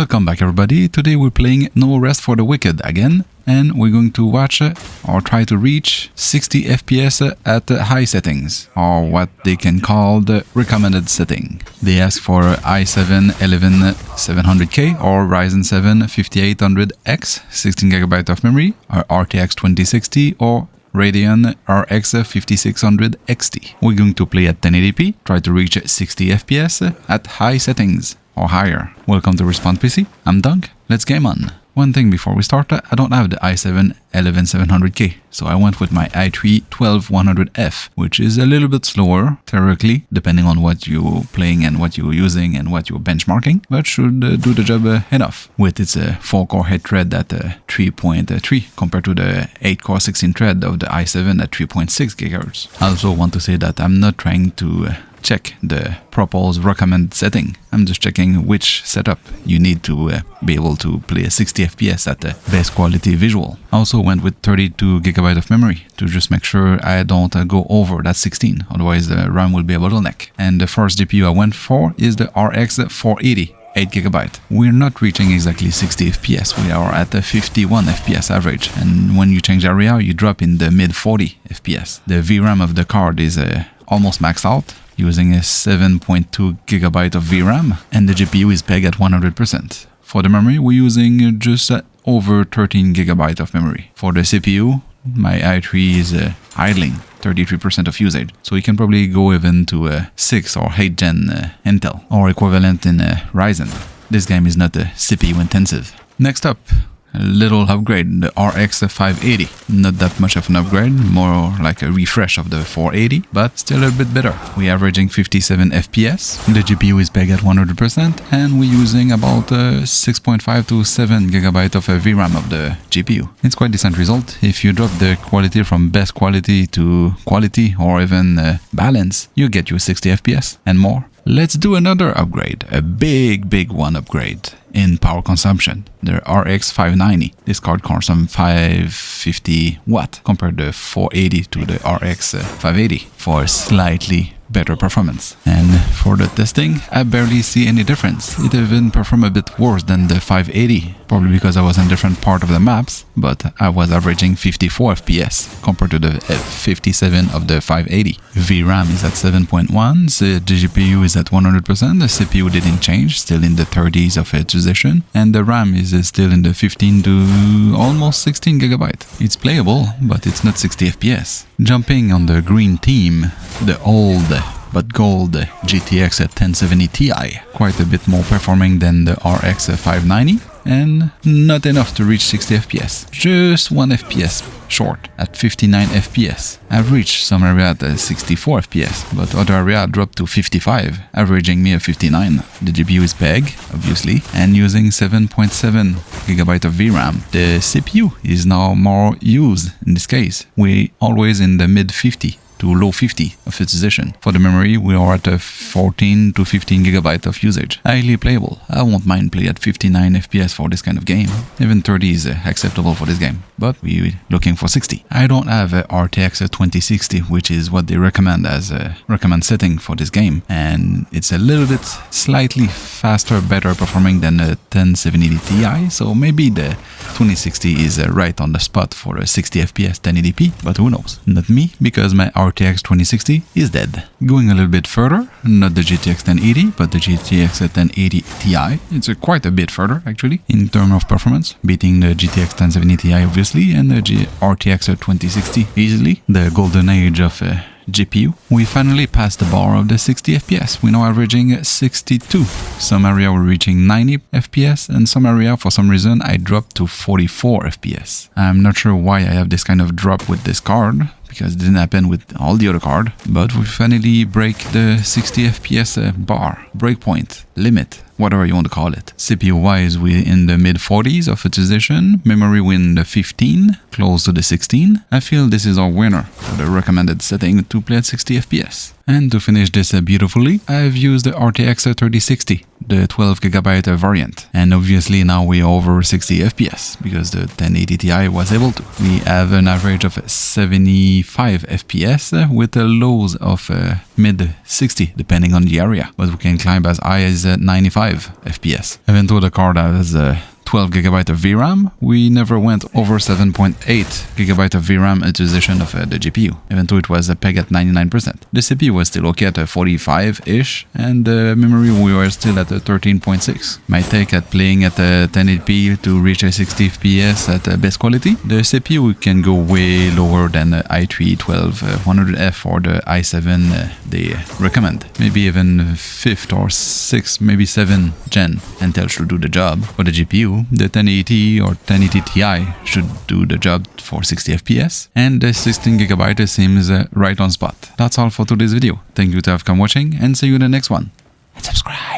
Welcome back everybody. Today we're playing No Rest for the Wicked again, and we're going to watch or try to reach 60 FPS at high settings, or what they can call the recommended setting. They ask for i7 11700K or Ryzen 7 5800X 16GB of memory, or RTX 2060 or Radeon RX 5600 XT. We're going to play at 1080p, try to reach 60 FPS at high settings or higher. Welcome to Respawn PC, I'm Doug, let's game on. One thing before we start, I don't have the i7 11700K, so I went with my i3 12100F, which is a little bit slower, theoretically, depending on what you're playing and what you're using and what you're benchmarking, but should do the job enough, with its 4-core head thread at 3.3 compared to the 8-core 16 thread of the i7 at 3.6 GHz. I also want to say that I'm not trying to check the proposed recommended setting. I'm just checking which setup you need to be able to play a 60 FPS at the best quality visual. I also went with 32GB of memory to just make sure I don't go over that 16, otherwise the RAM will be a bottleneck. And the first GPU I went for is the RX 480. 8GB. We're not reaching exactly 60 FPS, we are at a 51 FPS average, and when you change area you drop in the mid 40 FPS. The VRAM of the card is almost maxed out, using a 7.2GB of VRAM, and the GPU is pegged at 100%. For the memory we're using just over 13GB of memory. For the CPU, my i3 is idling 33% of usage, so you can probably go even to a 6 or 8 gen Intel, or equivalent in Ryzen. This game is not CPU intensive. Next up, a little upgrade, the RX 580. Not that much of an upgrade, more like a refresh of the 480, but still a bit better. We're averaging 57 FPS, the GPU is pegged at 100%, and we're using about 6.5 to 7GB of VRAM of the GPU. It's quite a decent result. If you drop the quality from best quality to quality, or even balance, you get your 60 FPS and more. Let's do another upgrade, a big one upgrade in power consumption, the RX 590. This card consumes 550 watt compared to 480 to the RX 580 for slightly better performance. And for the testing, I barely see any difference. It even performed a bit worse than the 580, probably because I was in different part of the maps, but I was averaging 54 FPS compared to the 57 of the 580. VRAM is at 7.1, the GPU is at 100%, the CPU didn't change, still in the 30s of utilization, and the RAM is still in the 15 to almost 16GB. It's playable, but it's not 60 FPS. Jumping on the green team, the old but gold GTX 1070 Ti, quite a bit more performing than the RX 590, and not enough to reach 60 FPS, just 1 FPS short at 59 FPS. I've reached some area at 64 FPS, but other area dropped to 55, averaging me a 59. The GPU is pegged, obviously, and using 7.7GB of VRAM. The CPU is now more used in this case. We're always in the mid 50 to low 50 of utilization. For the memory, we are at 14 to 15GB of usage. Highly playable. I won't mind play at 59 FPS for this kind of game. Even 30 is acceptable for this game, but we're looking for 60. I don't have a RTX 2060, which is what they recommend as a recommend setting for this game, and it's a little bit slightly faster, better performing than the 1070 Ti, so maybe the 2060 is right on the spot for a 60 FPS 1080p, but who knows? Not me, because my RTX 2060 is dead. Going a little bit further, not the GTX 1080, but the GTX 1080 Ti. It's quite a bit further, actually, in terms of performance, beating the GTX 1070 Ti, obviously, and the RTX 2060 easily, the golden age of GPU. We finally passed the bar of the 60 FPS. We're now averaging 62. Some area we're reaching 90 FPS, and some area, for some reason, I dropped to 44 FPS. I'm not sure why I have this kind of drop with this card, because it didn't happen with all the other card, but we finally break the 60 FPS bar, breakpoint, limit, whatever you want to call it. CPU wise, we're in the mid 40s of utilization, memory we're in the 15, close to the 16. I feel this is our winner for the recommended setting to play at 60 FPS. And to finish this beautifully, I've used the RTX 3060, the 12GB variant. And obviously now we're over 60 FPS, because the 1080 Ti was able to. We have an average of 75 FPS with a lows of mid 60 depending on the area, but we can climb as high as 95 FPS. Even though the card has 12GB of VRAM, we never went over 7.8GB of VRAM utilization of the GPU, even though it was pegged at 99%. The CPU was still okay at 45-ish, and the memory we were still at 13.6. My take at playing at 1080p to reach a 60 FPS at best quality, the CPU can go way lower than the i3 12100F or the i7 they recommend. Maybe even 5th or 6th, maybe 7th gen Intel should do the job. For the GPU, the 1080 or 1080 Ti should do the job for 60 FPS, and the 16GB seems right on spot. That's all for today's video. Thank you to have come watching, and see you in the next one. And subscribe.